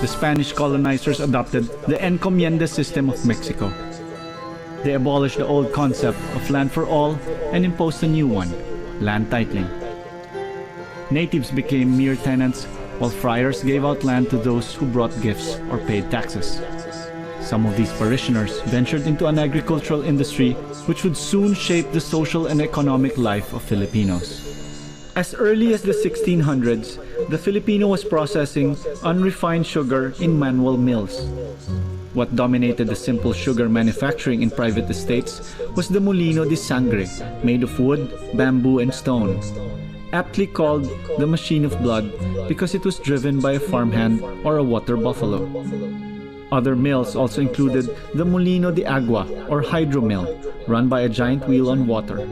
the Spanish colonizers adopted the encomienda system of Mexico. They abolished the old concept of land for all and imposed a new one, land titling. Natives became mere tenants, while friars gave out land to those who brought gifts or paid taxes. Some of these parishioners ventured into an agricultural industry which would soon shape the social and economic life of Filipinos. As early as the 1600s, the Filipino was processing unrefined sugar in manual mills. What dominated the simple sugar manufacturing in private estates was the molino de sangre, made of wood, bamboo, and stone. Aptly called the machine of blood because it was driven by a farmhand or a water buffalo. Other mills also included the molino de agua or hydro mill, run by a giant wheel on water.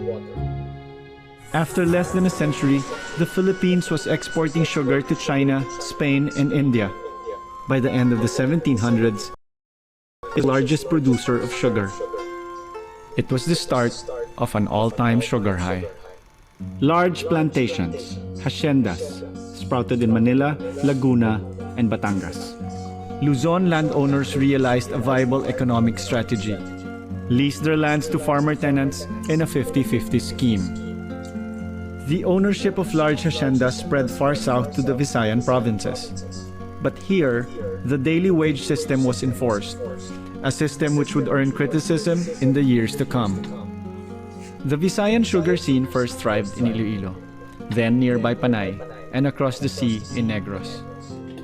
After less than a century, the Philippines was exporting sugar to China, Spain, and India. By the end of the 1700s, the largest producer of sugar. It was the start of an all-time sugar high. Large plantations, haciendas, sprouted in Manila, Laguna, and Batangas. Luzon landowners realized a viable economic strategy. Leased their lands to farmer tenants in a 50-50 scheme. The ownership of large haciendas spread far south to the Visayan provinces. But here, the daily wage system was enforced, a system which would earn criticism in the years to come. The Visayan sugar scene first thrived in Iloilo, then nearby Panay, and across the sea in Negros.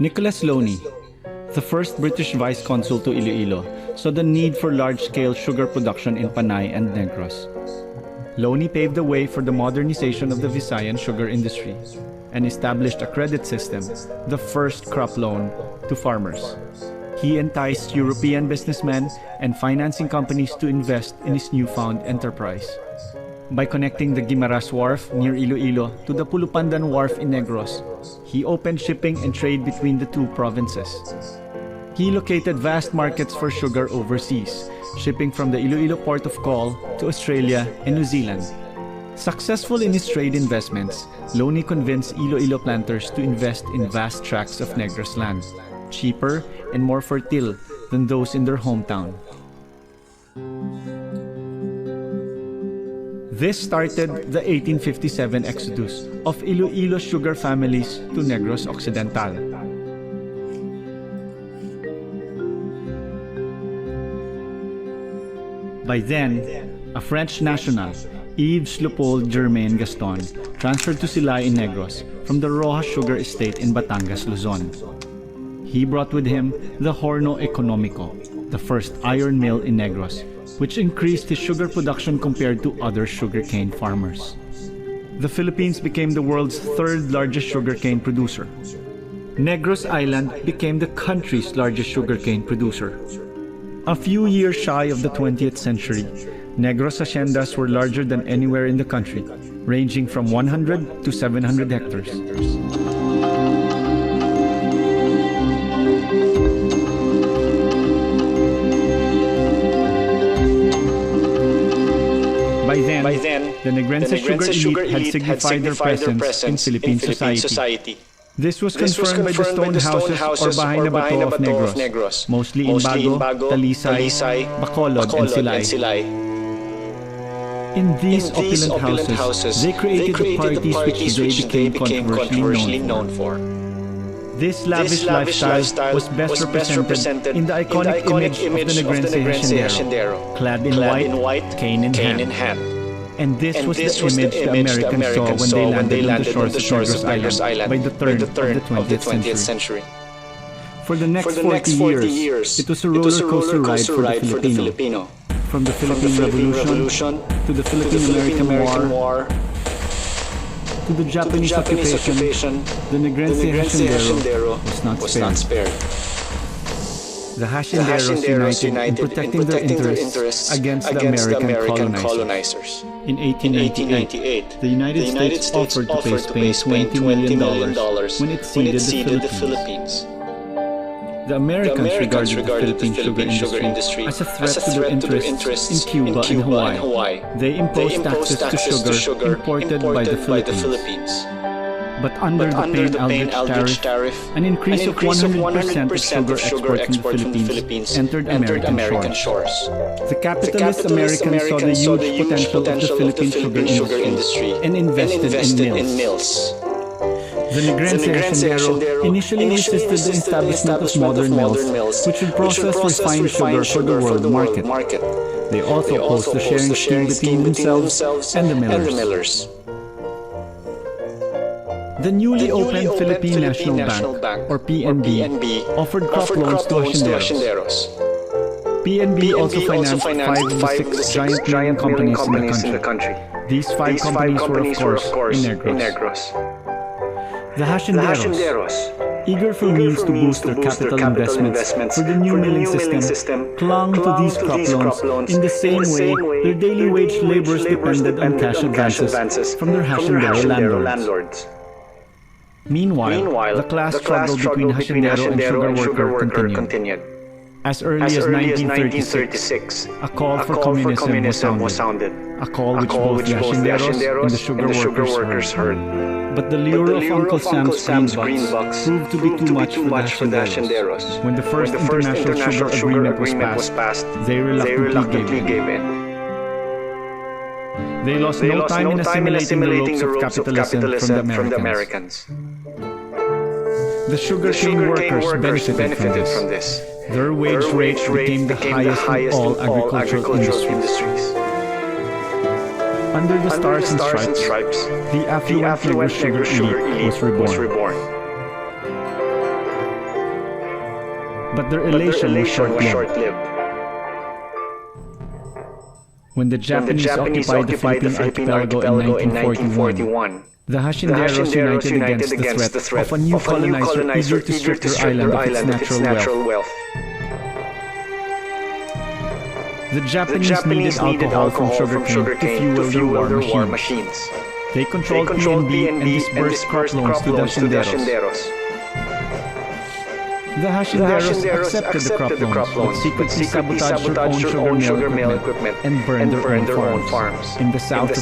Nicholas Loney, the first British vice consul to Iloilo, saw the need for large-scale sugar production in Panay and Negros. Loney paved the way for the modernization of the Visayan sugar industry and established a credit system, the first crop loan, to farmers. He enticed European businessmen and financing companies to invest in his newfound enterprise. By connecting the Guimaras Wharf near Iloilo to the Pulupandan Wharf in Negros, he opened shipping and trade between the two provinces. He located vast markets for sugar overseas, shipping from the Iloilo port of call to Australia and New Zealand. Successful in his trade investments, Loney convinced Iloilo planters to invest in vast tracts of Negros land, cheaper and more fertile than those in their hometown. This started the 1857 exodus of Iloilo sugar families to Negros Occidental. By then, a French national, Yves Leopold Germain Gaston, transferred to Silay in Negros from the Rojas Sugar Estate in Batangas, Luzon. He brought with him the Horno Economico, the first iron mill in Negros, which increased his sugar production compared to other sugarcane farmers. The Philippines became the world's third largest sugarcane producer. Negros Island became the country's largest sugarcane producer. A few years shy of the 20th century, Negros haciendas were larger than anywhere in the country, ranging from 100 to 700 hectares. By then, the Negrense sugar elite had signified their presence in Philippine society. This was confirmed by the stone houses or bahay na bato of Negros, mostly in Bago, Talisay, Bacolod, and Silay. In these opulent houses, they created the parties which they became controversially known for. This lavish lifestyle was best represented in the iconic image of the Negrense haciendero, clad in white, cane in hand. And this was the image the Americans saw when they landed on the shores of Negros Island by the turn of the 20th century. For the next 40 years, it was a roller coaster ride for the Filipino. From the Philippine Revolution to the Philippine-American War to the Japanese occupation, the Negrense haciendero was not spared. The hacienderos united in protecting their interests against the American colonizers. In 1898, the United States offered to pay Spain $20 million when it ceded the Philippines. The Americans regarded the Philippine sugar industry as a threat to their interests in Cuba and Hawaii. They imposed taxes to sugar imported by the Philippines. But under the Payne-Aldrich tariff, an increase of 100% of sugar exports from the Philippines entered American shores. The capitalist Americans saw the huge potential of the Philippine sugar industry and invested in mills. The neggros Hacendero initially resisted the establishment of modern mills, which would process refined sugar for the world market. They also opposed the sharing scheme between themselves and the millers. The newly opened Philippine National Bank, or PNB, offered crop loans to Hacenderos. PNB also financed 5 of the 6 giant milling companies in the country. These 5 companies were, of course, in neggros. The Hacenderos, eager for means to boost their capital investments for the new milling system, clung to these crop loans in the same way their daily wage laborers depended on cash advances from their Hacendero landlords. Meanwhile, the class struggle between Hacendero and sugar worker continued. As early as 1936, a call for communism was sounded, a call which both the Hacenderos and the sugar workers heard. But the lure of Uncle Sam's greenbacks proved to be too much for the Hacenderos. When the first international sugar agreement was passed, they reluctantly gave in. They lost no time in assimilating the ropes of capitalism from the Americans. The sugarcane workers benefited from this. Their wage rate became the highest in all agricultural industries. Under the Stars and Stripes, the affluent sugar elite was reborn. But their elation was short-lived. When the Japanese occupied the Philippine archipelago in 1941, the Hacenderos united against the threat of a new colonizer eager to strip their island of its natural wealth. The Japanese needed alcohol from sugarcane to fuel their war machines. They controlled PNB and disbursed crop loans to the Hacenderos. The Hacenderos accepted the crop loans, but secretly sabotaged their own sugar mill equipment and burned their own farms. In the south of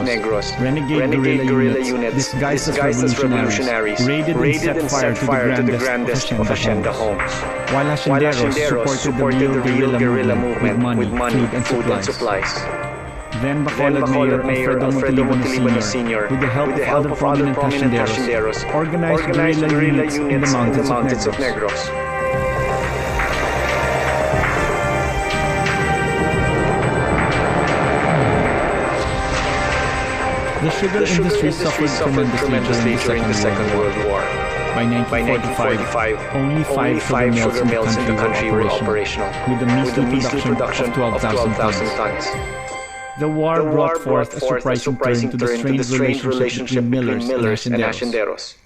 Neggros, renegade guerrilla units, disguised as revolutionaries, raided and set fire to the grandest of Hacienda homes, while Hacenderos supported the real guerrilla movement with money, food and supplies. Then Bacolod Mayor Alfredo Montiliban Sr., with the help of other prominent Hacenderos, organized guerrilla units in the mountains of Neggros. The sugar industry suffered tremendously during the Second World War. By 1945, only 5 sugar mills in the country were operational, with a measly production of 12,000 tons. The war brought forth a surprising turn to the strained relationship between millers and Hacenderos.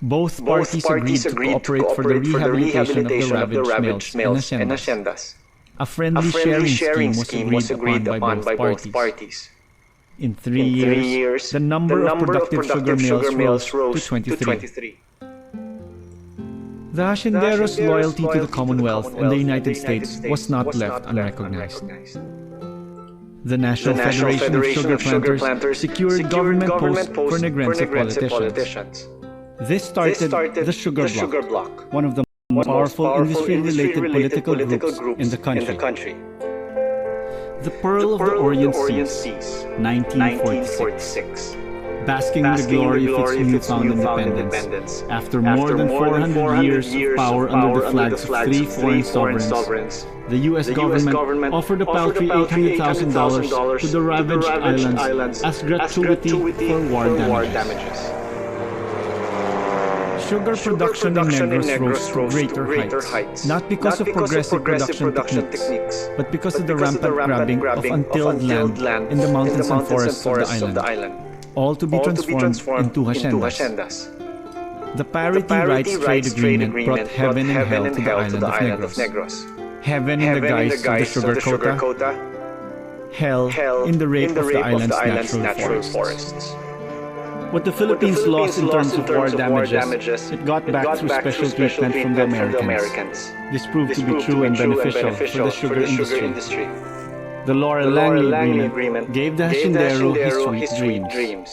Both parties agreed to cooperate for the rehabilitation of the ravaged mills and haciendas. A friendly sharing scheme was agreed upon by both parties. In 3 years, the number of productive sugar mills rose to 23. The Hacenderos' loyalty to the Commonwealth and the United States was not left unrecognized. The National Federation of Sugar Planters secured government posts for Negrense politicians. This started the Sugar Bloc, one of the most powerful industry-related political groups in the country. The Pearl of the Orient Seas, 1946. Basking in the glory of its newfound independence, after more than 400 years of power under the flags of 3 foreign sovereigns, the U.S. government offered a paltry $800,000 to the ravaged islands as gratuity for war damages. Sugar production in Neggros rose to greater heights, not because of progressive production techniques, but because of the rampant grabbing of untilled land in the mountains and forests of the island, all to be transformed into haciendas. The Parity Rights Trade Agreement brought heaven and hell to the island of Neggros. Heaven in the guise of the sugar quota, hell in the rape of the island's natural forests. What the Philippines lost in terms of war damages, it got back through special treatment from the Americans. This proved to be true and beneficial for the sugar industry. The Laurel-Langley Agreement gave the Hacendero his sweet dreams.